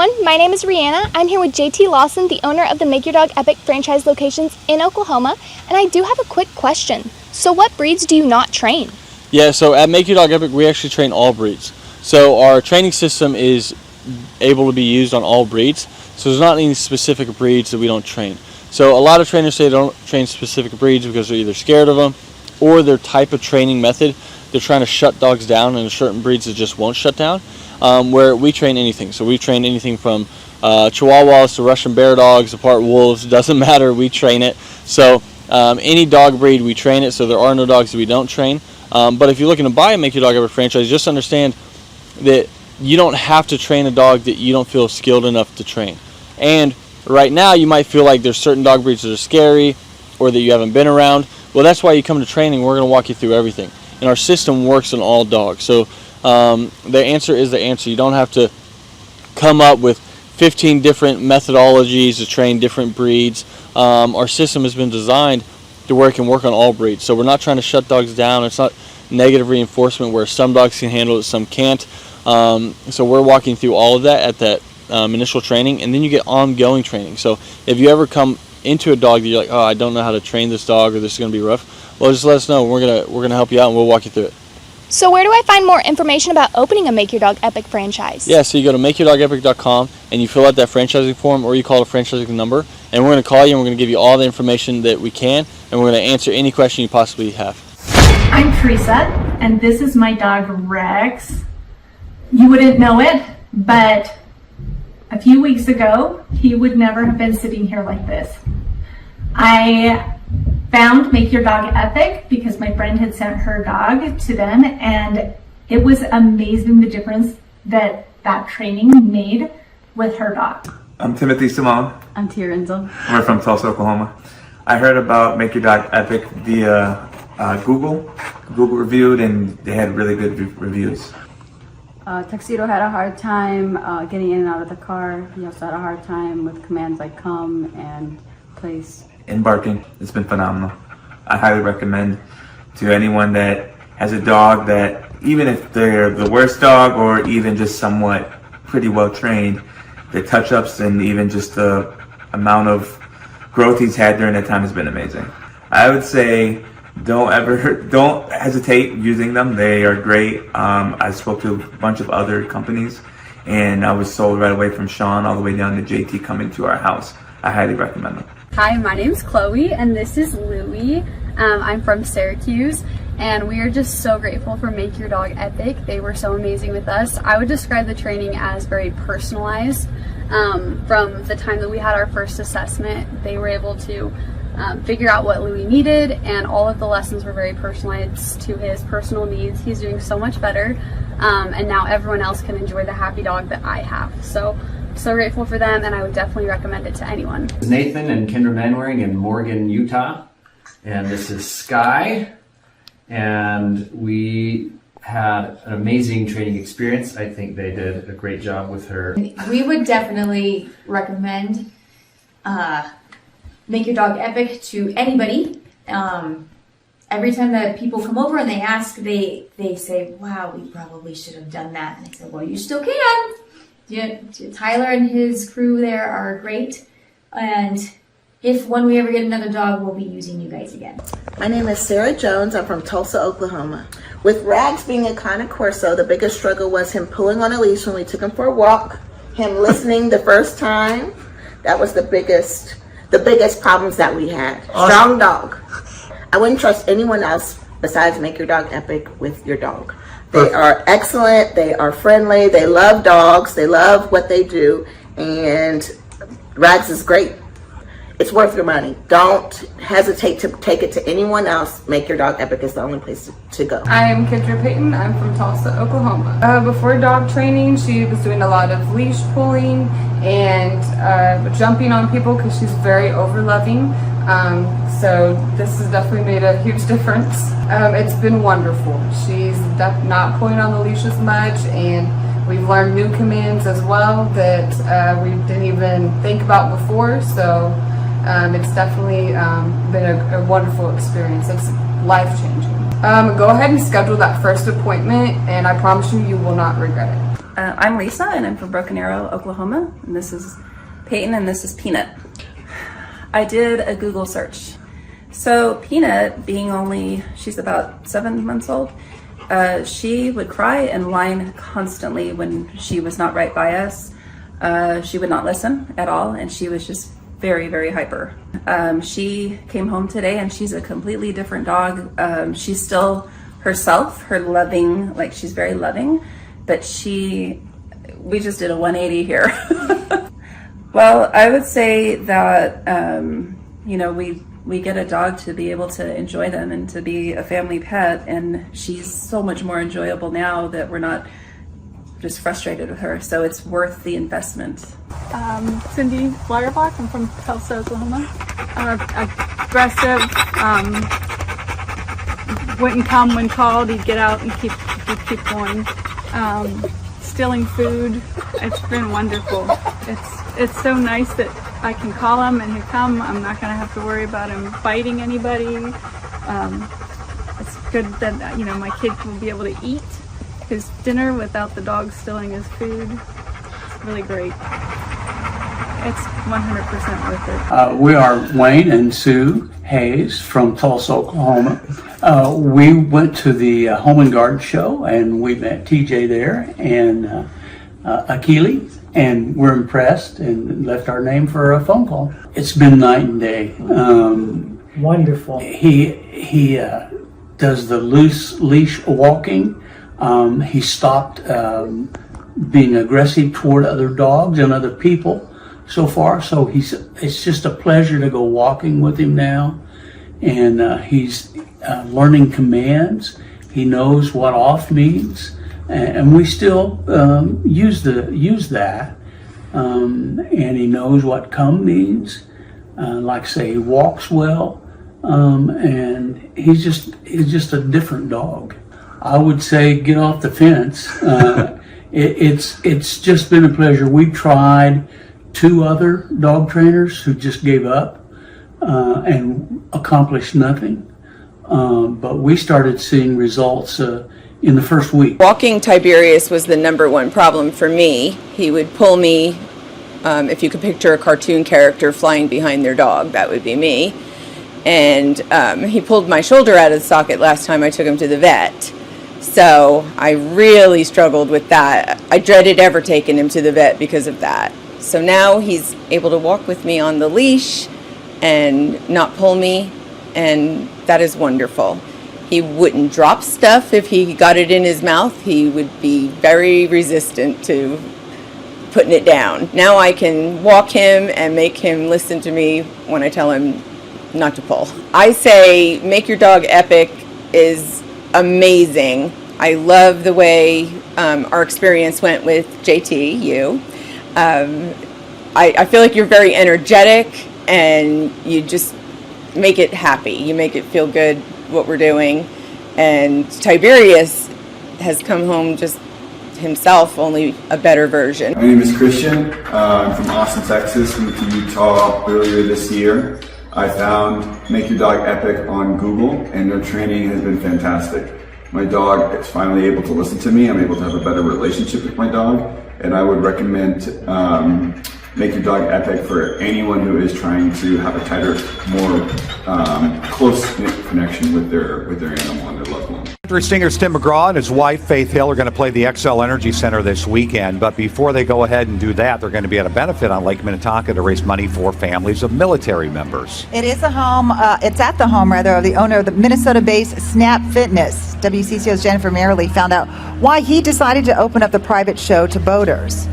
everyone, my name is Rihanna. I'm here with JT Lawson, the owner of the Make Your Dog Epic franchise locations in Oklahoma, and I do have a quick question. So what breeds do you not train? Yeah, so at Make Your Dog Epic, we actually train all breeds. So our training system is able to be used on all breeds, so there's not any specific breeds that we don't train. So a lot of trainers say they don't train specific breeds because they're either scared of them or their type of training method, they're trying to shut dogs down, and certain breeds that just won't shut down. Where we train anything. So we train anything from Chihuahuas to Russian bear dogs, to part wolves, doesn't matter, we train it. So any dog breed, we train it, so there are no dogs that we don't train. But if you're looking to buy a Make Your Dog Epic franchise, just understand that you don't have to train a dog that you don't feel skilled enough to train. And right now you might feel like there's certain dog breeds that are scary or that you haven't been around. Well, that's why you come to training. We're going to walk you through everything. And our system works on all dogs. So the answer is the answer. You don't have to come up with 15 different methodologies to train different breeds. Our system has been designed to where it can work on all breeds. So we're not trying to shut dogs down. It's not negative reinforcement where some dogs can handle it, some can't. So we're walking through all of that at that initial training, and then you get ongoing training. So if you ever come into a dog that you're like, oh, I don't know how to train this dog, or this is going to be rough, well, just let us know. We're gonna help you out, and we'll walk you through it. So where do I find more information about opening a Make Your Dog Epic franchise? Yeah, so you go to makeyourdogepic.com and you fill out that franchising form, or you call a franchising number, and we're going to call you and we're going to give you all the information that we can, and we're going to answer any question you possibly have. I'm Teresa, and this is my dog Rex. You wouldn't know it, but a few weeks ago, he would never have been sitting here like this. I found Make Your Dog Epic because my friend had sent her dog to them, and it was amazing the difference that training made with her dog. I'm Timothy Simone. I'm Tia Renzel. We're from Tulsa, Oklahoma. I heard about Make Your Dog Epic via Google reviewed, and they had really good reviews. Tuxedo had a hard time getting in and out of the car. He also had a hard time with commands like come and place. And barking, it's been phenomenal. I highly recommend to anyone that has a dog that, even if they're the worst dog or even just somewhat pretty well trained, the touch-ups and even just the amount of growth he's had during that time has been amazing. I would say don't hesitate using them. They are great. I spoke to a bunch of other companies, and I was sold right away from Sean all the way down to JT coming to our house. I highly recommend them. Hi, my name's Chloe, and this is Louie. I'm from Syracuse, and we are just so grateful for Make Your Dog Epic. They were so amazing with us. I would describe the training as very personalized. From the time that we had our first assessment, they were able to figure out what Louie needed, and all of the lessons were very personalized to his personal needs. He's doing so much better, and now everyone else can enjoy the happy dog that I have. So grateful for them, and I would definitely recommend it to anyone. This is Nathan and Kendra Manwaring in Morgan, Utah, and this is Sky, and we had an amazing training experience. I think they did a great job with her. We would definitely recommend Make Your Dog Epic to anybody. Every time that people come over and they ask, they say, wow, we probably should have done that. And I said, well, you still can. Tyler and his crew there are great, and when we ever get another dog, we'll be using you guys again. My name is Sarah Jones. I'm from Tulsa, Oklahoma. With Rags being a Cane Corso, the biggest struggle was him pulling on a leash when we took him for a walk, him listening the first time. That was the biggest problems that we had. Strong dog. I wouldn't trust anyone else besides Make Your Dog Epic with your dog. They are excellent, they are friendly, they love dogs, they love what they do, and Rags is great. It's worth your money. Don't hesitate to take it to anyone else. Make Your Dog Epic is the only place to go. I am Kendra Payton. I'm from Tulsa, Oklahoma. Before dog training, she was doing a lot of leash pulling and jumping on people because she's very over-loving. So this has definitely made a huge difference. It's been wonderful. She's not pulling on the leash as much, and we've learned new commands as well that we didn't even think about before. So it's definitely been a wonderful experience. It's life-changing. Go ahead and schedule that first appointment, and I promise you, you will not regret it. I'm Lisa, and I'm from Broken Arrow, Oklahoma, and this is Peyton, and this is Peanut. I did a Google search. So Peanut, she's about 7 months old, she would cry and whine constantly when she was not right by us. She would not listen at all, and she was just very, very hyper. She came home today, and she's a completely different dog. She's still herself, she's very loving, but we just did a 180 here. Well, I would say that, we get a dog to be able to enjoy them and to be a family pet, and she's so much more enjoyable now that we're not just frustrated with her, so it's worth the investment. Cindy Flyerbock, I'm from Tulsa, Oklahoma. Aggressive, wouldn't come when called, he'd get out and keep going. Stealing food, it's been wonderful. It's so nice that I can call him and he'll come. I'm not gonna have to worry about him biting anybody. It's good that, my kid will be able to eat his dinner without the dog stealing his food. It's really great. It's 100% worth it. We are Wayne and Sue Hayes from Tulsa, Oklahoma. We went to the Home and Garden show, and we met TJ there and Akili, and we're impressed and left our name for a phone call. It's been night and day. Wonderful. He does the loose leash walking. He stopped being aggressive toward other dogs and other people so far. So it's just a pleasure to go walking with him now. And he's learning commands. He knows what off means. And we still use that. And he knows what come means. Like I say, he walks well. And he's just a different dog. I would say get off the fence. It's just been a pleasure. We tried 2 other dog trainers who just gave up and accomplished nothing. But we started seeing results in the first week. Walking Tiberius was the #1 problem for me. He would pull me, if you could picture a cartoon character flying behind their dog, that would be me. And he pulled my shoulder out of the socket last time I took him to the vet. So I really struggled with that. I dreaded ever taking him to the vet because of that. So now he's able to walk with me on the leash and not pull me, and that is wonderful. He wouldn't drop stuff if he got it in his mouth. He would be very resistant to putting it down. Now I can walk him and make him listen to me when I tell him not to pull. I say make your dog epic is amazing. I love the way our experience went with JT, you. I feel like you're very energetic and you just make it happy. You make it feel good what we're doing. And Tiberius has come home just himself, only a better version. My name is Christian. I'm from Austin, Texas. Moved to Utah earlier this year. I found Make Your Dog Epic on Google, and their training has been fantastic. My dog is finally able to listen to me. I'm able to have a better relationship with my dog, and I would recommend Make Your Dog Epic for anyone who is trying to have a tighter, more close-knit connection with their animal and their loved one. Country singer Tim McGraw and his wife Faith Hill are going to play the XL Energy Center this weekend, but before they go ahead and do that, they're going to be at a benefit on Lake Minnetonka to raise money for families of military members. It is it's at the home of the owner of the Minnesota-based Snap Fitness. WCCO's Jennifer Merrily found out why he decided to open up the private show to boaters.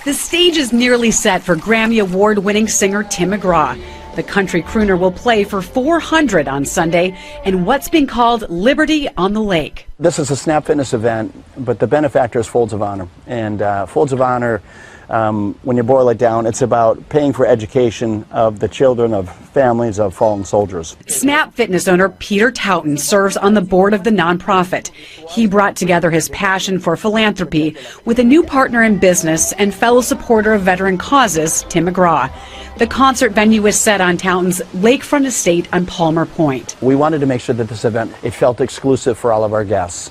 The stage is nearly set for Grammy Award-winning singer Tim McGraw. The country crooner will play for 400 on Sunday in what's been called Liberty on the Lake. This is a Snap Fitness event, but the benefactor is Folds of Honor. And Folds of Honor, when you boil it down, it's about paying for education of the children of families of fallen soldiers. Snap Fitness owner Peter Taunton serves on the board of the nonprofit. He brought together his passion for philanthropy with a new partner in business and fellow supporter of veteran causes, Tim McGraw. The concert venue was set on Taunton's lakefront estate on Palmer Point. We wanted to make sure that this event, it felt exclusive for all of our guests.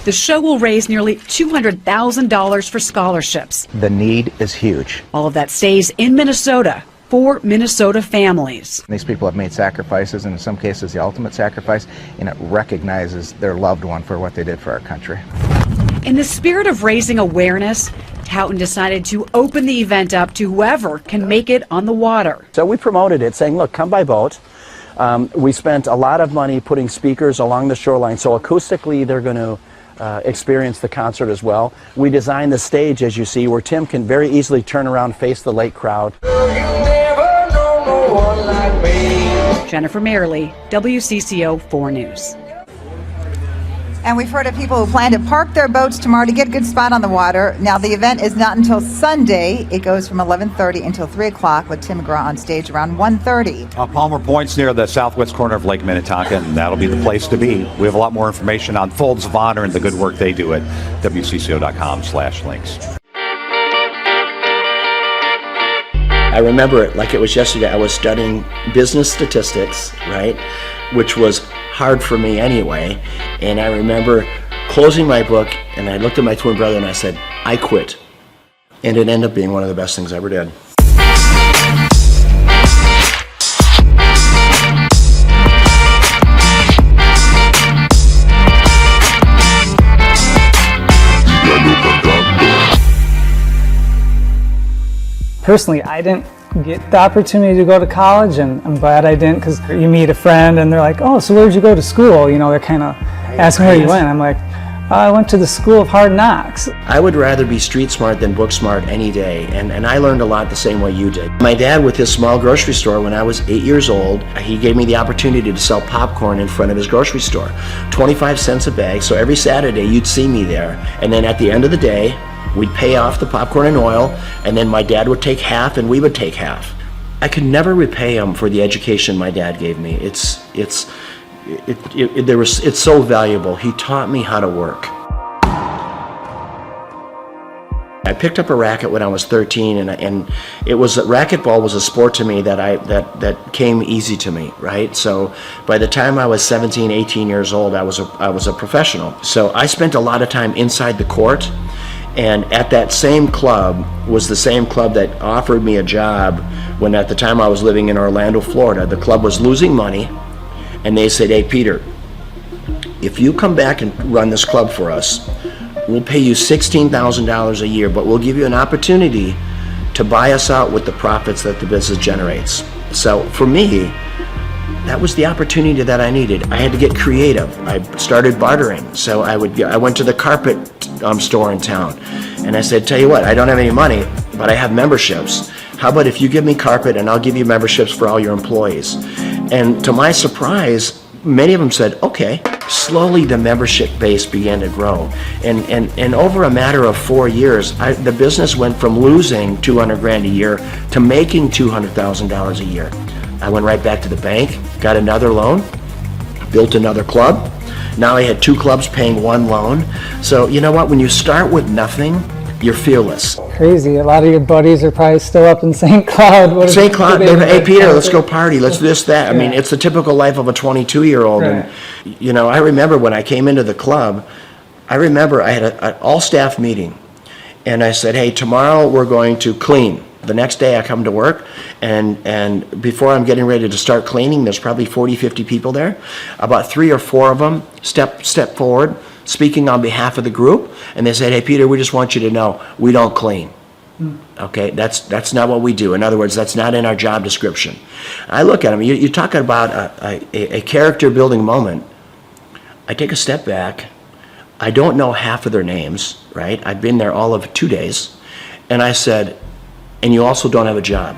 The show will raise nearly $200,000 for scholarships. The need is huge. All of that stays in Minnesota for Minnesota families. These people have made sacrifices, and in some cases the ultimate sacrifice, and it recognizes their loved one for what they did for our country. In the spirit of raising awareness, Taunton decided to open the event up to whoever can make it on the water. So we promoted it, saying, look, come by boat. We spent a lot of money putting speakers along the shoreline, so acoustically they're going to experience the concert as well. We designed the stage, as you see, where Tim can very easily turn around, face the lake crowd. Jennifer Merrily, WCCO 4 News. And we've heard of people who plan to park their boats tomorrow to get a good spot on the water. Now, the event is not until Sunday. It goes from 11:30 until 3 o'clock with Tim McGraw on stage around 1:30. Palmer Point's near the southwest corner of Lake Minnetonka, and that'll be the place to be. We have a lot more information on Folds of Honor and the good work they do at WCCO.com/links. I remember it like it was yesterday. I was studying business statistics, right, which was hard for me anyway. And I remember closing my book, and I looked at my twin brother and I said, I quit. And it ended up being one of the best things I ever did. Personally, I didn't get the opportunity to go to college, and I'm glad I didn't, because you meet a friend and they're like, oh, so where'd you go to school? You know, they're kind of asking where you went. I'm like, I went to the School of Hard Knocks. I would rather be street smart than book smart any day, and I learned a lot the same way you did. My dad, with his small grocery store, when I was 8 years old, he gave me the opportunity to sell popcorn in front of his grocery store. 25 cents a bag, so every Saturday you'd see me there, and then at the end of the day, we'd pay off the popcorn and oil, and then my dad would take half and we would take half. I could never repay him for the education my dad gave me. It's so valuable. He taught me how to work. I picked up a racket when I was 13, and it was racquetball was a sport to me that came easy to me, right? So by the time I was 17, 18 years old, I was a professional. So I spent a lot of time inside the court. And at that same club was the same club that offered me a job when at the time I was living in Orlando, Florida. The club was losing money, and they said, hey, Peter, if you come back and run this club for us, we'll pay you $16,000 a year, but we'll give you an opportunity to buy us out with the profits that the business generates. So for me, that was the opportunity that I needed. I had to get creative. I started bartering. So I went to the carpet store in town, and I said, tell you what, I don't have any money, but I have memberships. How about if you give me carpet and I'll give you memberships for all your employees? And to my surprise, many of them said, okay. Slowly the membership base began to grow. And over a matter of 4 years, the business went from losing $200,000 a year to making $200,000 a year. I went right back to the bank, got another loan, built another club. Now I had 2 clubs paying 1 loan. So you know what, when you start with nothing, you're fearless. Crazy. A lot of your buddies are probably still up in St. Cloud. St. Cloud, hey Peter, let's go party, let's do this, that. I mean, it's the typical life of a 22-year-old. Right. And you know, I remember when I came into the club, I remember I had an all-staff meeting. And I said, hey, tomorrow we're going to clean. The next day I come to work, and before I'm getting ready to start cleaning, there's probably 40, 50 people there. About 3 or 4 of them step forward, speaking on behalf of the group, and they said, hey, Peter, we just want you to know, we don't clean. Okay, that's not what we do. In other words, that's not in our job description. I look at them, you're talking about a character building moment. I take a step back. I don't know half of their names, right? I'd been there all of 2 days, and I said, and you also don't have a job.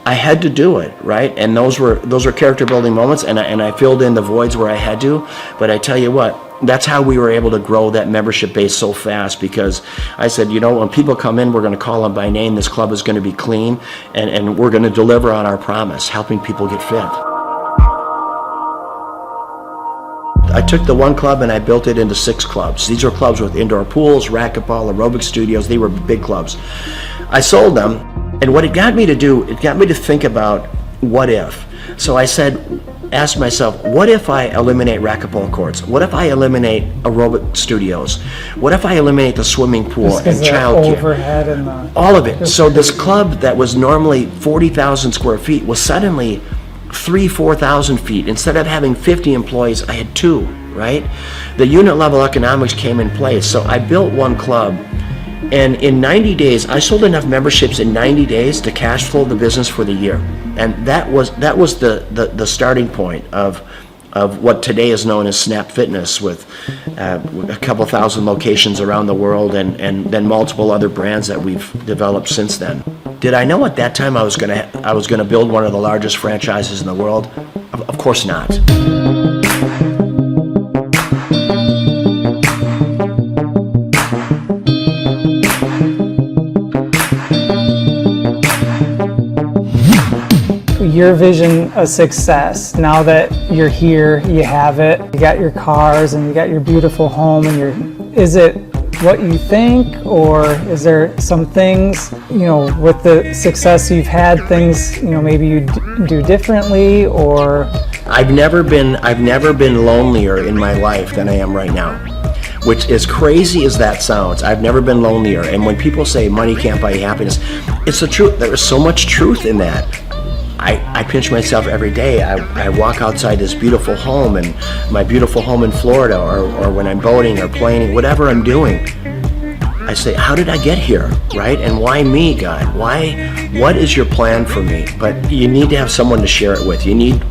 I had to do it, right? And those were character building moments, and I filled in the voids where I had to. But I tell you what, that's how we were able to grow that membership base so fast, because I said, you know, when people come in, we're going to call them by name. This club is going to be clean, and we're going to deliver on our promise, helping people get fit. I took the one club and I built it into 6 clubs. These are clubs with indoor pools, racquetball, aerobic studios. They were big clubs. I sold them, and what it got me to do, it got me to think about what if. So I asked myself, what if I eliminate racquetball courts? What if I eliminate aerobic studios? What if I eliminate the swimming pool and childcare? Overhead and All of it. So this club that was normally 40,000 square feet was suddenly 4,000 feet. Instead of having 50 employees, I had 2, right? The unit level economics came in place. So I built one club, and in 90 days, I sold enough memberships in 90 days to cash flow the business for the year. And that was the starting point of what today is known as Snap Fitness, with a couple thousand locations around the world, and then multiple other brands that we've developed since then. Did I know at that time I was gonna build one of the largest franchises in the world? Of course not. Your vision of success, now that you're here, you have it, you got your cars and you got your beautiful home, and is it what you think, or is there some things, with the success you've had, things, maybe you do differently, or? I've never been lonelier in my life than I am right now. Which, as crazy as that sounds, I've never been lonelier. And when people say money can't buy you happiness, it's the truth. There is so much truth in that. I pinch myself every day. I walk outside this beautiful home, and my beautiful home in Florida, or when I'm boating or playing, whatever I'm doing, I say, how did I get here, right? And why me, God? What is your plan for me? But you need to have someone to share it with. You need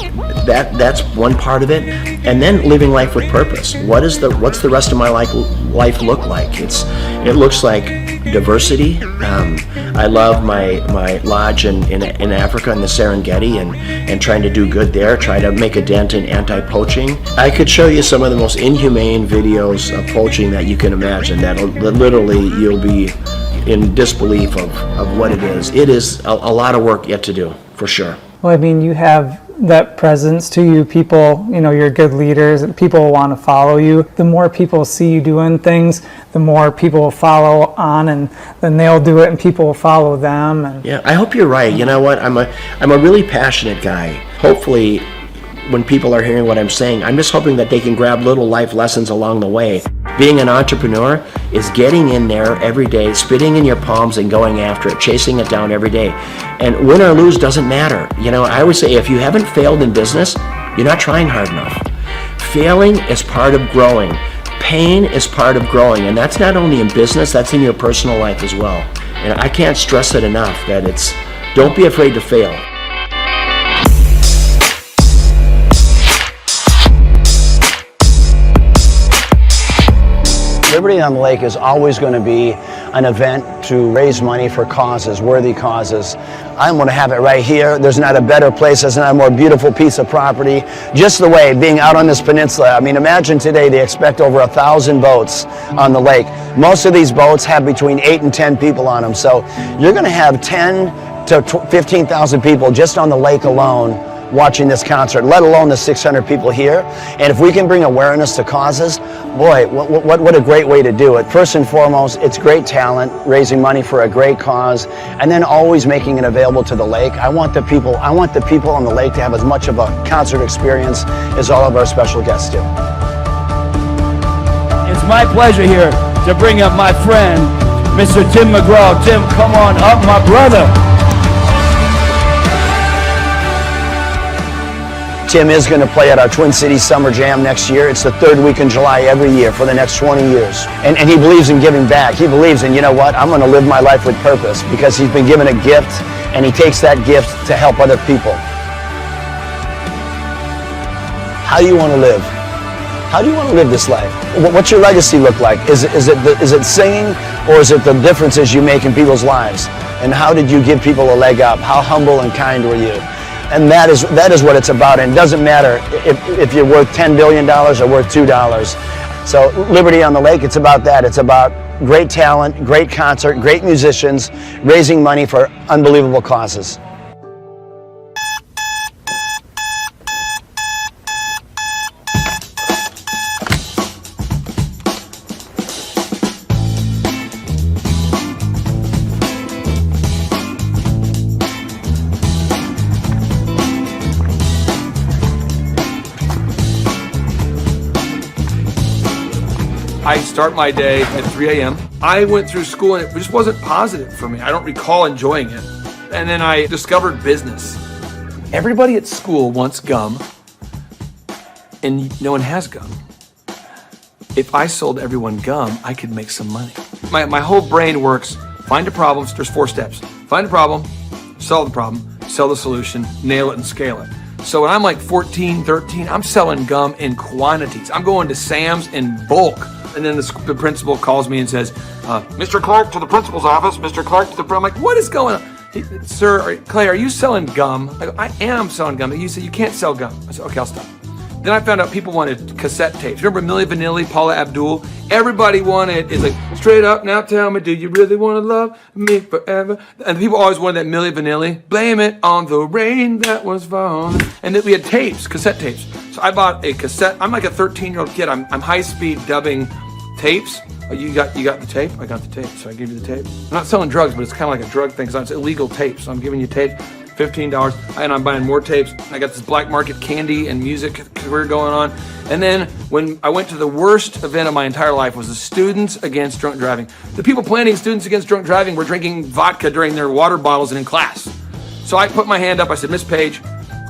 that's one part of it. And then living life with purpose. What's the rest of my life look like? It looks like diversity. I love my lodge in Africa, in the Serengeti, and trying to do good there, try to make a dent in anti-poaching. I could show you some of the most inhumane videos of poaching that you can imagine, that literally you'll be in disbelief of what it is. It is a lot of work yet to do, for sure. Well, I mean, you have that presence to you. People, you're good leaders. People want to follow you. The more people see you doing things, the more people will follow on, and then they'll do it, and people will follow them. And yeah, I hope you're right. You know what? I'm a really passionate guy. Hopefully, when people are hearing what I'm saying, I'm just hoping that they can grab little life lessons along the way. Being an entrepreneur is getting in there every day, spitting in your palms and going after it, chasing it down every day. And win or lose doesn't matter. I always say, if you haven't failed in business, you're not trying hard enough. Failing is part of growing. Pain is part of growing. And that's not only in business, that's in your personal life as well. And I can't stress it enough that don't be afraid to fail. Liberty on the Lake is always going to be an event to raise money for causes, worthy causes. I'm going to have it right here. There's not a better place, there's not a more beautiful piece of property. Just the way, being out on this peninsula, I mean, imagine today they expect over 1,000 boats on the lake. Most of these boats have between 8 and 10 people on them. So you're going to have 10 to 15,000 people just on the lake alone watching this concert, let alone the 600 people here. And if we can bring awareness to causes, boy, what a great way to do it. First and foremost, it's great talent, raising money for a great cause, and then always making it available to the lake. I want the people on the lake to have as much of a concert experience as all of our special guests do. It's my pleasure here to bring up my friend, Mr. Tim McGraw. Tim, come on up, my brother. Tim is going to play at our Twin Cities Summer Jam next year. It's the third week in July every year for the next 20 years. And he believes in giving back. He believes in, I'm going to live my life with purpose, because he's been given a gift, and he takes that gift to help other people. How do you want to live? How do you want to live this life? What's your legacy look like? Is it singing, or is it the differences you make in people's lives? And how did you give people a leg up? How humble and kind were you? And that is what it's about. And it doesn't matter if you're worth $10 billion or worth $2. So Liberty on the Lake, it's about that. It's about great talent, great concert, great musicians, raising money for unbelievable causes. I start my day at 3 a.m. I went through school and it just wasn't positive for me. I don't recall enjoying it. And then I discovered business. Everybody at school wants gum, and no one has gum. If I sold everyone gum, I could make some money. My whole brain works, find a problem, there's 4 steps. Find a problem, solve the problem, sell the solution, nail it and scale it. So when I'm like 14, 13, I'm selling gum in quantities. I'm going to Sam's in bulk. And then the principal calls me and says, Mr. Clark to the principal's office, Mr. Clark to the, I'm like, what is going on? Sir, Clay, are you selling gum? I go, I am selling gum. He said, you can't sell gum. I said, okay, I'll stop. Then I found out people wanted cassette tapes. Remember Milli Vanilli, Paula Abdul? Everybody wanted, it's like, straight up, now tell me, do you really want to love me forever? And people always wanted that Milli Vanilli. Blame it on the rain that was falling. And then we had tapes, cassette tapes. So I bought a cassette. I'm like a 13-year-old kid. I'm high-speed dubbing tapes. Oh, you got the tape? I got the tape, so I gave you the tape. I'm not selling drugs, but it's kind of like a drug thing, because it's illegal tape. So I'm giving you tape. $15, and I'm buying more tapes. I got this black market candy and music career going on. And then when I went to the worst event of my entire life was the Students Against Drunk Driving. The people planning Students Against Drunk Driving were drinking vodka during their water bottles and in class. So I put my hand up, I said, Miss Page,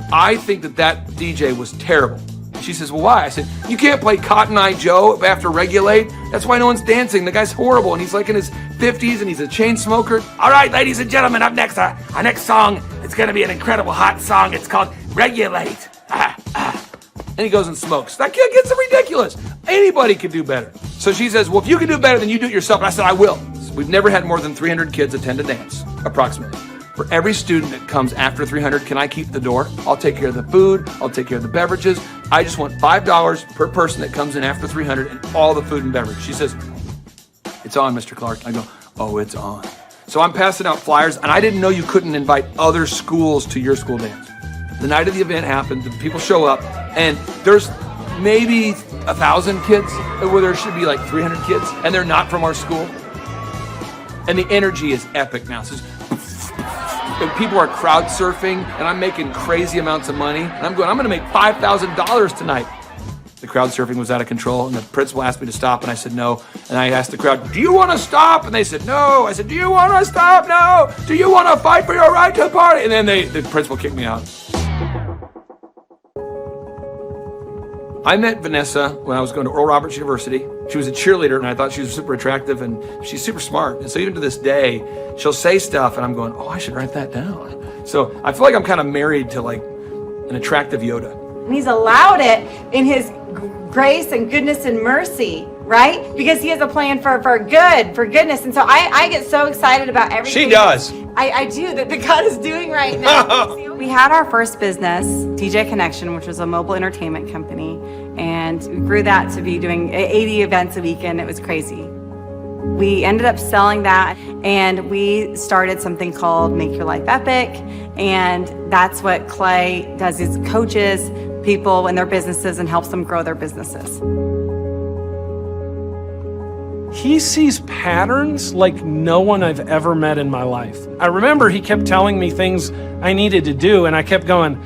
I think that DJ was terrible. She says, well, why? I said, you can't play Cotton Eye Joe after Regulate. That's why no one's dancing. The guy's horrible, and he's like in his 50s, and he's a chain smoker. All right, ladies and gentlemen, up next, our next song, it's going to be an incredible hot song. It's called Regulate. And he goes and smokes. That kid gets ridiculous. Anybody could do better. So she says, well, if you can do better, then you do it yourself. And I said, I will. We've never had more than 300 kids attend a dance, approximately. For every student that comes after 300, can I keep the door? I'll take care of the food. I'll take care of the beverages. I just want $5 per person that comes in after 300 and all the food and beverage. She says, it's on, Mr. Clark. I go, oh, it's on. So I'm passing out flyers, and I didn't know you couldn't invite other schools to your school dance. The night of the event happened, the people show up, and there's maybe 1,000 kids, where there should be like 300 kids, and they're not from our school. And the energy is epic now. So people are crowd surfing, and I'm making crazy amounts of money. And I'm going to make $5,000 tonight. The crowd surfing was out of control, and the principal asked me to stop, and I said no. And I asked the crowd, do you want to stop? And they said no. I said, do you want to stop? No. Do you want to fight for your right to party? And then the principal kicked me out. I met Vanessa when I was going to Oral Roberts University. She was a cheerleader, and I thought she was super attractive, and she's super smart. And so even to this day, she'll say stuff, and I'm going, oh, I should write that down. So I feel like I'm kind of married to like an attractive Yoda. And he's allowed it in his grace and goodness and mercy, right? Because he has a plan for goodness. And so I get so excited about everything. She does. I do, that God is doing right now. We had our first business, DJ Connection, which was a mobile entertainment company. And we grew that to be doing 80 events a weekend. It was crazy. We ended up selling that, and we started something called Make Your Life Epic. And that's what Clay does, is coaches people in their businesses and helps them grow their businesses. He sees patterns like no one I've ever met in my life. I remember he kept telling me things I needed to do, and I kept going,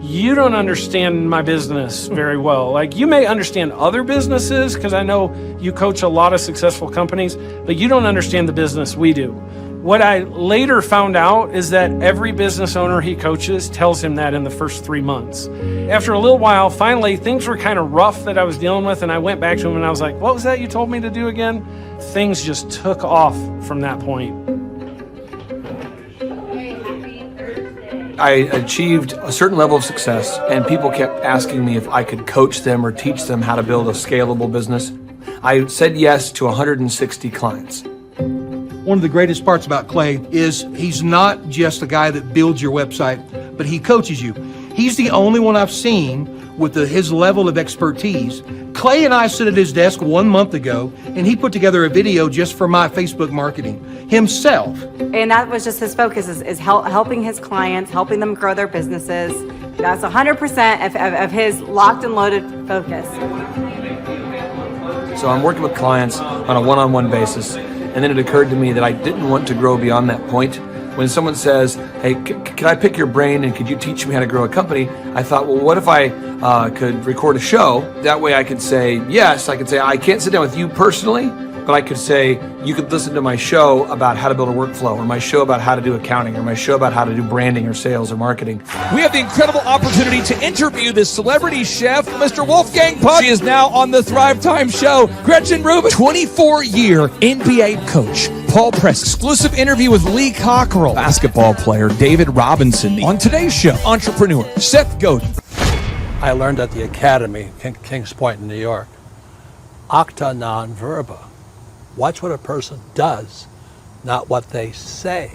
you don't understand my business very well. Like, you may understand other businesses, because I know you coach a lot of successful companies, but you don't understand the business we do. What I later found out is that every business owner he coaches tells him that in the first 3 months. After a little while, finally, things were kind of rough that I was dealing with, and I went back to him and I was like, what was that you told me to do again? Things just took off from that point. I achieved a certain level of success, and people kept asking me if I could coach them or teach them how to build a scalable business. I said yes to 160 clients. One of the greatest parts about Clay is he's not just a guy that builds your website, but he coaches you. He's the only one I've seen with his level of expertise. Clay and I sit at his desk 1 month ago, and he put together a video just for my Facebook marketing himself. And that was just his focus, is helping his clients, helping them grow their businesses. That's 100% of his locked and loaded focus. So I'm working with clients on a one-on-one basis, and then it occurred to me that I didn't want to grow beyond that point. When someone says, hey, can I pick your brain and could you teach me how to grow a company? I thought, well, what if I could record a show? That way I could say, yes, I could say, I can't sit down with you personally, but I could say, you could listen to my show about how to build a workflow, or my show about how to do accounting, or my show about how to do branding or sales or marketing. We have the incredible opportunity to interview this celebrity chef, Mr. Wolfgang Puck. She is now on the Thrive Time show. Gretchen Rubin, 24-year NBA coach. Paul Press, exclusive interview with Lee Cockrell. Basketball player David Robinson. On today's show, entrepreneur Seth Godin. I learned at the Academy, Kings Point in New York, acta non verba. Watch what a person does, not what they say.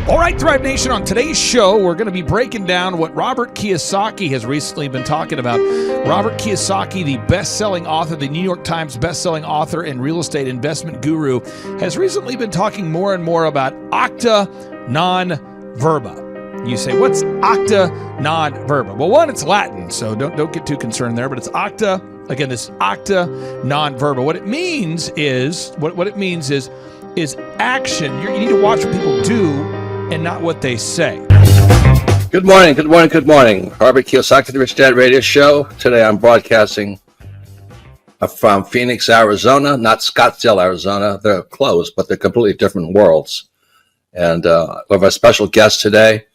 All right, Thrive Nation, on today's show, we're going to be breaking down what Robert Kiyosaki has recently been talking about. Robert Kiyosaki, the best-selling author, the New York Times best-selling author and real estate investment guru, has recently been talking more and more about acta non verba. You say, what's acta non verba? Well, one, it's Latin, so don't get too concerned there, but it's acta. Again, this acta non verba. What it means is action. You need to watch what people do and not what they say. Good morning. Robert Kiyosaki, the Rich Dad Radio Show. Today I'm broadcasting from Phoenix, Arizona, not Scottsdale, Arizona. They're close, but they're completely different worlds. And we have a special guest today.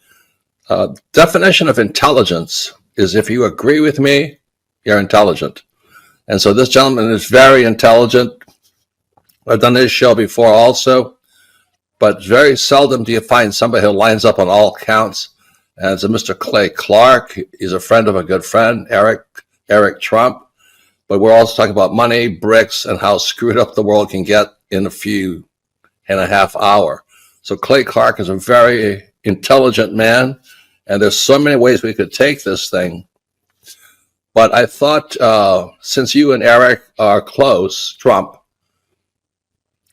Definition of intelligence is if you agree with me, you're intelligent. And so this gentleman is very intelligent. I've done this show before also, but very seldom do you find somebody who lines up on all counts. And it's a Mr. Clay Clark. He's a friend of a good friend, Eric Trump. But we're also talking about money, bricks, and how screwed up the world can get in a few and a half hour. So Clay Clark is a very intelligent man, and there's so many ways we could take this thing. But I thought, since you and Eric are close, Trump,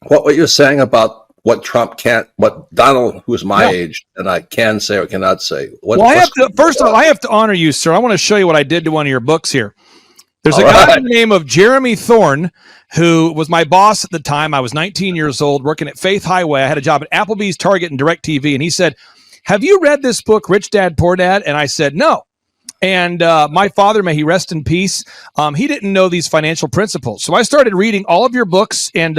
what you're saying about what Trump can't, what Donald, who's my age, and I can say or cannot say. First of all, I have to honor you, sir. I want to show you what I did to one of your books here. There's a guy by the name of Jeremy Thorne, who was my boss at the time. I was 19 years old, working at Faith Highway. I had a job at Applebee's, Target, and DirecTV. And he said, have you read this book, Rich Dad, Poor Dad? And I said, no. And my father, may he rest in peace, he didn't know these financial principles. So I started reading all of your books and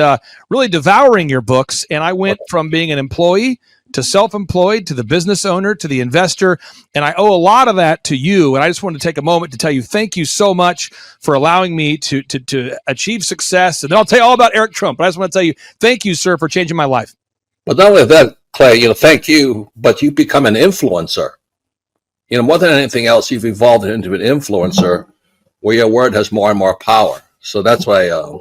really devouring your books. And I went from being an employee to self-employed to the business owner to the investor. And I owe a lot of that to you. And I just wanted to take a moment to tell you thank you so much for allowing me to achieve success. And then I'll tell you all about Eric Trump. But I just want to tell you thank you, sir, for changing my life. But not only that, Clay, thank you, but you become an influencer. More than anything else, you've evolved into an influencer where your word has more and more power. So that's why I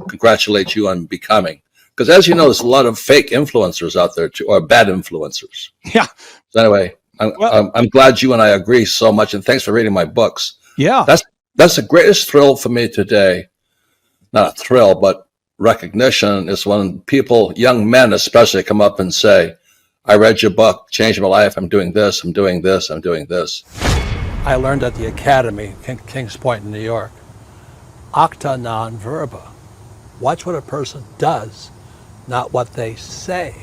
congratulate you on becoming. Because as you know, there's a lot of fake influencers out there, too, or bad influencers. Yeah. So anyway, I'm glad you and I agree so much, and thanks for reading my books. Yeah. That's the greatest thrill for me today. Not a thrill, but recognition is when people, young men especially, come up and say, I read your book, changed my life, I'm doing this, I'm doing this, I'm doing this. I learned at the Academy, Kings Point in New York, acta non verba. Watch what a person does, not what they say.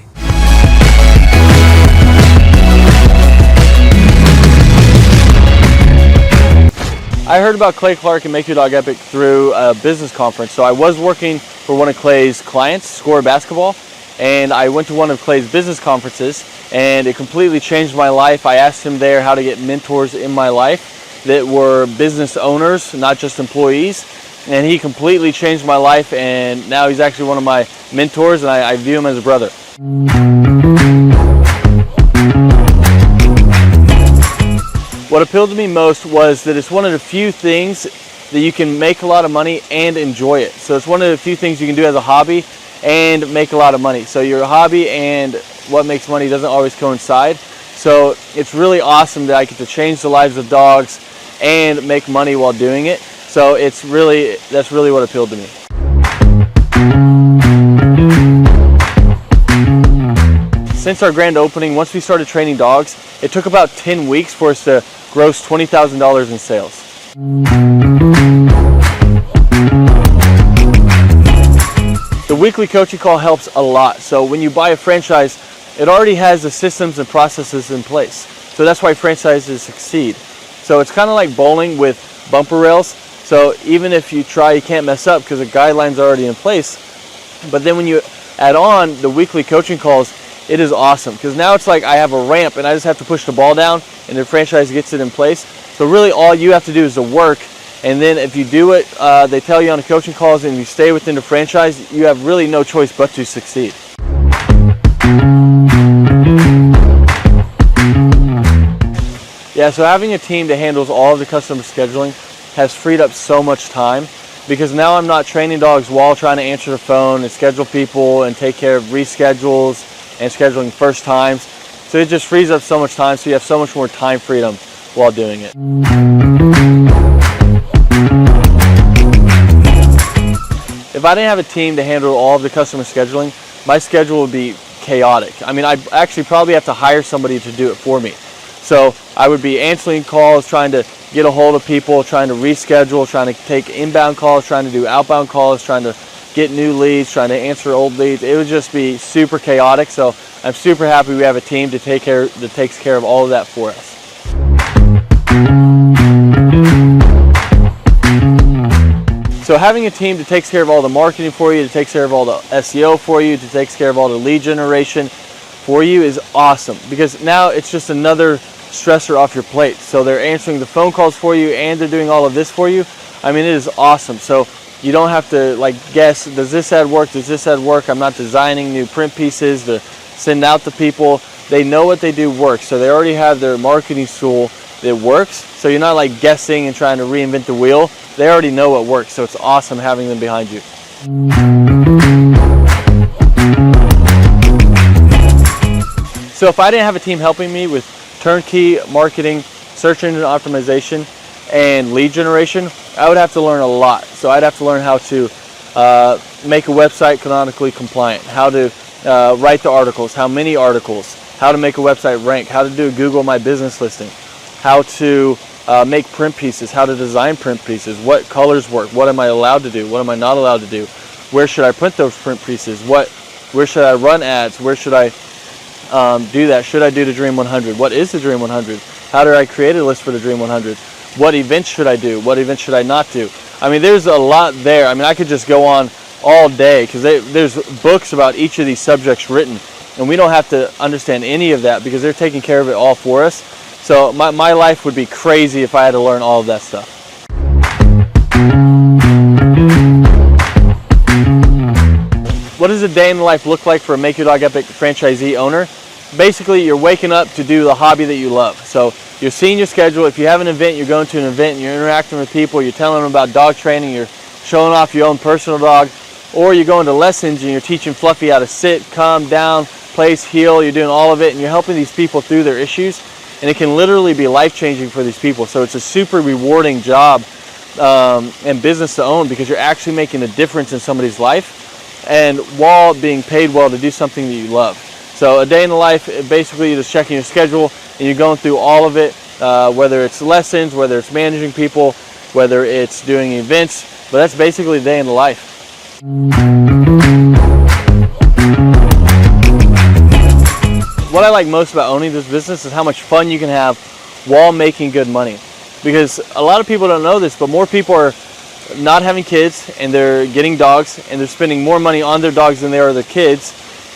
I heard about Clay Clark and Make Your Dog Epic through a business conference. So I was working for one of Clay's clients, Score Basketball, and I went to one of Clay's business conferences, and it completely changed my life. I asked him there how to get mentors in my life that were business owners, not just employees, and he completely changed my life, and now he's actually one of my mentors, and I view him as a brother. What appealed to me most was that it's one of the few things that you can make a lot of money and enjoy it. So it's one of the few things you can do as a hobby and make a lot of money. So your hobby and what makes money doesn't always coincide. So it's really awesome that I get to change the lives of dogs and make money while doing it. So that's really what appealed to me. Since our grand opening, once we started training dogs, it took about 10 weeks for us to gross $20,000 in sales. The weekly coaching call helps a lot. So when you buy a franchise it already has the systems and processes in place. So that's why franchises succeed. So it's kind of like bowling with bumper rails. So even if you try, you can't mess up because the guidelines are already in place. But then when you add on the weekly coaching calls, it is awesome because now it's like I have a ramp and I just have to push the ball down and the franchise gets it in place. So really all you have to do is the work, and then if you do it, they tell you on the coaching calls and you stay within the franchise, you have really no choice but to succeed. Yeah, so having a team that handles all of the customer scheduling has freed up so much time because now I'm not training dogs while trying to answer the phone and schedule people and take care of reschedules and scheduling first times. So it just frees up so much time, so you have so much more time freedom while doing it. If I didn't have a team to handle all of the customer scheduling, my schedule would be chaotic. I mean, I'd actually probably have to hire somebody to do it for me. So I would be answering calls, trying to get a hold of people, trying to reschedule, trying to take inbound calls, trying to do outbound calls, trying to get new leads, trying to answer old leads. It would just be super chaotic. So I'm super happy we have a team that takes care of all of that for us. So having a team that takes care of all the marketing for you, that takes care of all the SEO for you, that takes care of all the lead generation for you is awesome because now it's just another stressor off your plate. So they're answering the phone calls for you and they're doing all of this for you. I mean, it is awesome. So you don't have to like guess, does this ad work? Does this ad work? I'm not designing new print pieces to send out to people. They know what they do works. So they already have their marketing tool that works. So you're not like guessing and trying to reinvent the wheel. They already know what works. So it's awesome having them behind you. So if I didn't have a team helping me with turnkey marketing, search engine optimization, and lead generation, I would have to learn a lot. So I'd have to learn how to make a website canonically compliant, how to write the articles, how many articles, how to make a website rank, how to do a Google My Business listing, how to make print pieces, how to design print pieces, what colors work, what am I allowed to do, what am I not allowed to do, where should I print those print pieces, where should I run ads, where should I do that, should I do the Dream 100, what is the Dream 100, how do I create a list for the Dream 100, what events should I do, what events should I not do. I mean, there's a lot there. I mean, I could just go on all day because there's books about each of these subjects written, and we don't have to understand any of that because they're taking care of it all for us. So my life would be crazy if I had to learn all of that stuff. What does a day in the life look like for a Make Your Dog Epic franchisee owner? Basically, you're waking up to do the hobby that you love. So you're seeing your schedule. If you have an event, you're going to an event and you're interacting with people, you're telling them about dog training, you're showing off your own personal dog, or you're going to lessons and you're teaching Fluffy how to sit, calm down, place, heel, you're doing all of it and you're helping these people through their issues. And it can literally be life-changing for these people. So it's a super rewarding job and business to own because you're actually making a difference in somebody's life and while being paid well to do something that you love. So a day in the life, basically you're just checking your schedule and you're going through all of it, whether it's lessons, whether it's managing people, whether it's doing events, but that's basically a day in the life. What I like most about owning this business is how much fun you can have while making good money. Because a lot of people don't know this, but more people are not having kids and they're getting dogs and they're spending more money on their dogs than they are their kids.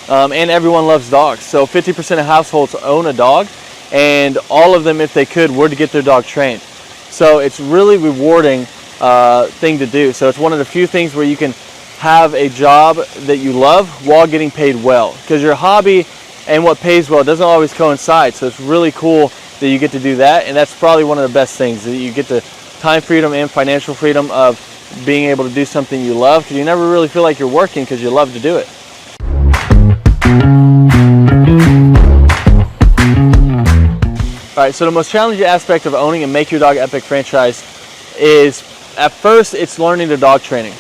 And everyone loves dogs. So 50% of households own a dog, and all of them, if they could, were to get their dog trained. So it's really rewarding thing to do. So it's one of the few things where you can have a job that you love while getting paid well. Because your hobby and what pays well doesn't always coincide. So it's really cool that you get to do that, and that's probably one of the best things, that you get the time freedom and financial freedom of being able to do something you love, because you never really feel like you're working because you love to do it. Alright, so the most challenging aspect of owning a Make Your Dog Epic franchise is, at first, it's learning the dog training.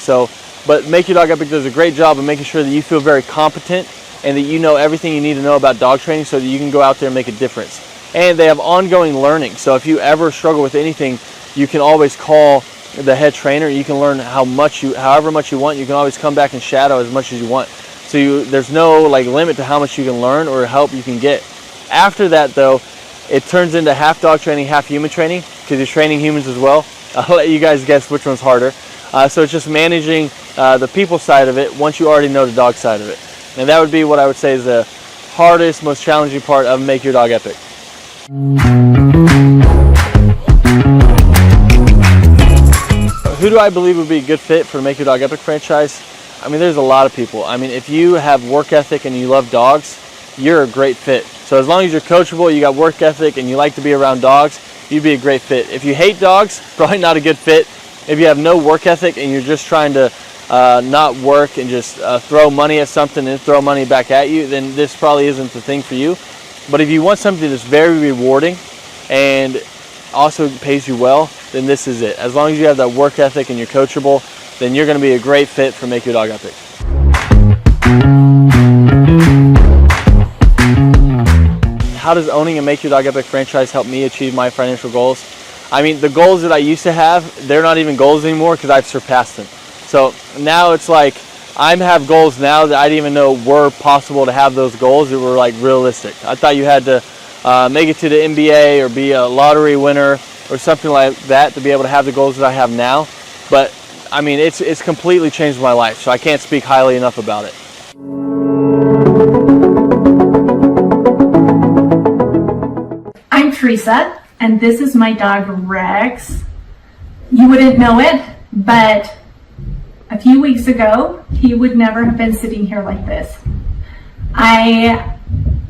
But Make Your Dog Epic does a great job of making sure that you feel very competent and that you know everything you need to know about dog training so that you can go out there and make a difference. And they have ongoing learning. So if you ever struggle with anything, you can always call the head trainer. You can learn however much you want. You can always come back and shadow as much as you want. So there's no like limit to how much you can learn or help you can get. After that though, it turns into half dog training, half human training, because you're training humans as well. I'll let you guys guess which one's harder. So it's just managing the people side of it once you already know the dog side of it. And that would be what I would say is the hardest, most challenging part of Make Your Dog Epic. Who do I believe would be a good fit for the Make Your Dog Epic franchise? I mean, there's a lot of people. I mean, if you have work ethic and you love dogs, you're a great fit. So as long as you're coachable, you got work ethic, and you like to be around dogs, you'd be a great fit. If you hate dogs, probably not a good fit. If you have no work ethic and you're just trying to not work and just throw money at something and throw money back at you, then this probably isn't the thing for you. But if you want something that's very rewarding and also pays you well, then this is it. As long as you have that work ethic and you're coachable, then you're going to be a great fit for Make Your Dog Epic. How does owning a Make Your Dog Epic franchise help me achieve my financial goals? I mean, the goals that I used to have, they're not even goals anymore because I've surpassed them. So now it's like I have goals now that I didn't even know were possible to have those goals that were like realistic. I thought you had to make it to the NBA or be a lottery winner or something like that to be able to have the goals that I have now. But I mean, it's completely changed my life, so I can't speak highly enough about it. I'm Teresa, and this is my dog Rex. You wouldn't know it, but a few weeks ago, he would never have been sitting here like this. I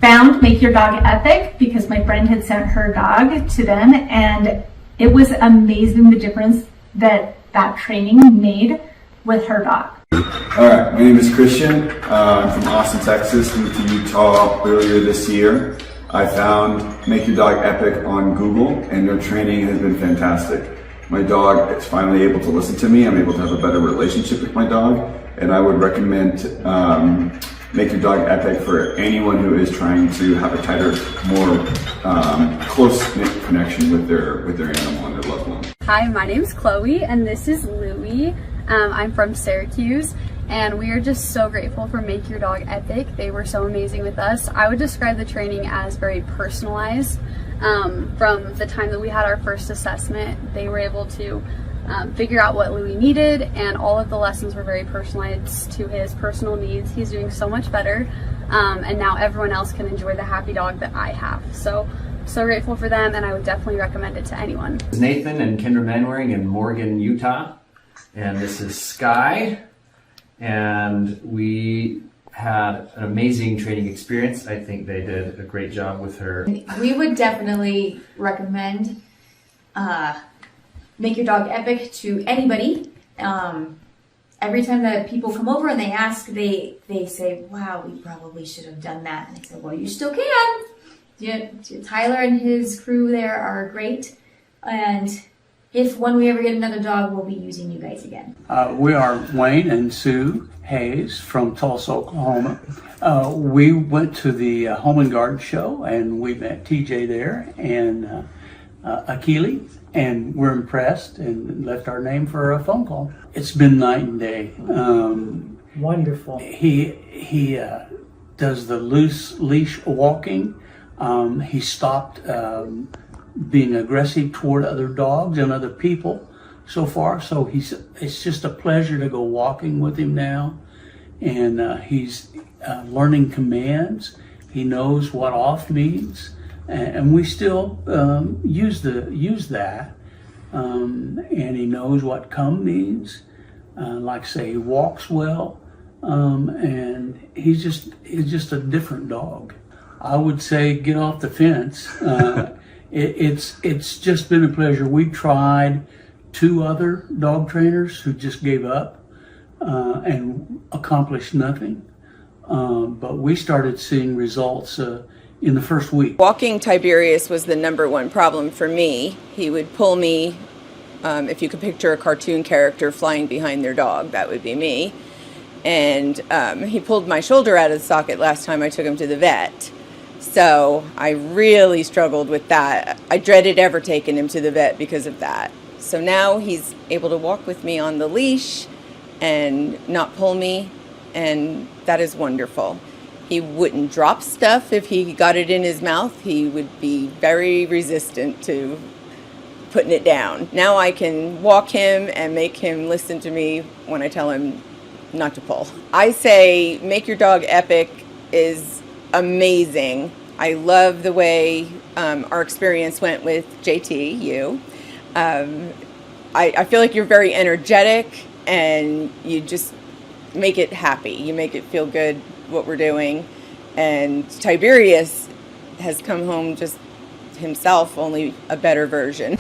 found Make Your Dog Epic because my friend had sent her dog to them, and it was amazing the difference that training made with her dog. Alright, my name is Christian. I'm from Austin, Texas. Moved to Utah earlier this year. I found Make Your Dog Epic on Google, and their training has been fantastic. My dog is finally able to listen to me. I'm able to have a better relationship with my dog, and I would recommend Make Your Dog Epic for anyone who is trying to have a tighter, more close-knit connection with their animal and their loved one. Hi, my name is Chloe, and this is Louie. I'm from Syracuse, and we are just so grateful for Make Your Dog Epic. They were so amazing with us. I would describe the training as very personalized. From the time that we had our first assessment, they were able to figure out what Louie needed, and all of the lessons were very personalized to his personal needs. He's doing so much better, and now everyone else can enjoy the happy dog that I have. So grateful for them, and I would definitely recommend it to anyone. This is Nathan and Kendra Manwaring in Morgan, Utah, and this is Sky, and we had an amazing training experience. I think they did a great job with her. We would definitely recommend Make Your Dog Epic to anybody. Every time that people come over and they ask, they say, wow, we probably should have done that. And I say, well, you still can. Yeah, Tyler and his crew there are great. And when we ever get another dog, we'll be using you guys again. We are Wayne and Sue Hayes from Tulsa, Oklahoma. We went to the Home and Garden show, and we met TJ there and Akili, and we're impressed and left our name for a phone call. It's been night and day. Wonderful. He does the loose leash walking. He stopped being aggressive toward other dogs and other people so far. So it's just a pleasure to go walking with him now. And he's learning commands. He knows what off means. And we still use that. And he knows what come means. Like say, he walks well. And he's just a different dog. I would say get off the fence. It's just been a pleasure. We tried 2 other dog trainers who just gave up and accomplished nothing. But we started seeing results in the first week. Walking Tiberius was the #1 problem for me. He would pull me, if you could picture a cartoon character flying behind their dog, that would be me. And he pulled my shoulder out of the socket last time I took him to the vet. So I really struggled with that. I dreaded ever taking him to the vet because of that. So now he's able to walk with me on the leash and not pull me and that is wonderful. He wouldn't drop stuff if he got it in his mouth. He would be very resistant to putting it down. Now I can walk him and make him listen to me when I tell him not to pull. I say Make Your Dog Epic is amazing. I love the way our experience went with JT, you. I feel like you're very energetic and you just make it happy. You make it feel good what we're doing. And Tiberius has come home just himself, only a better version.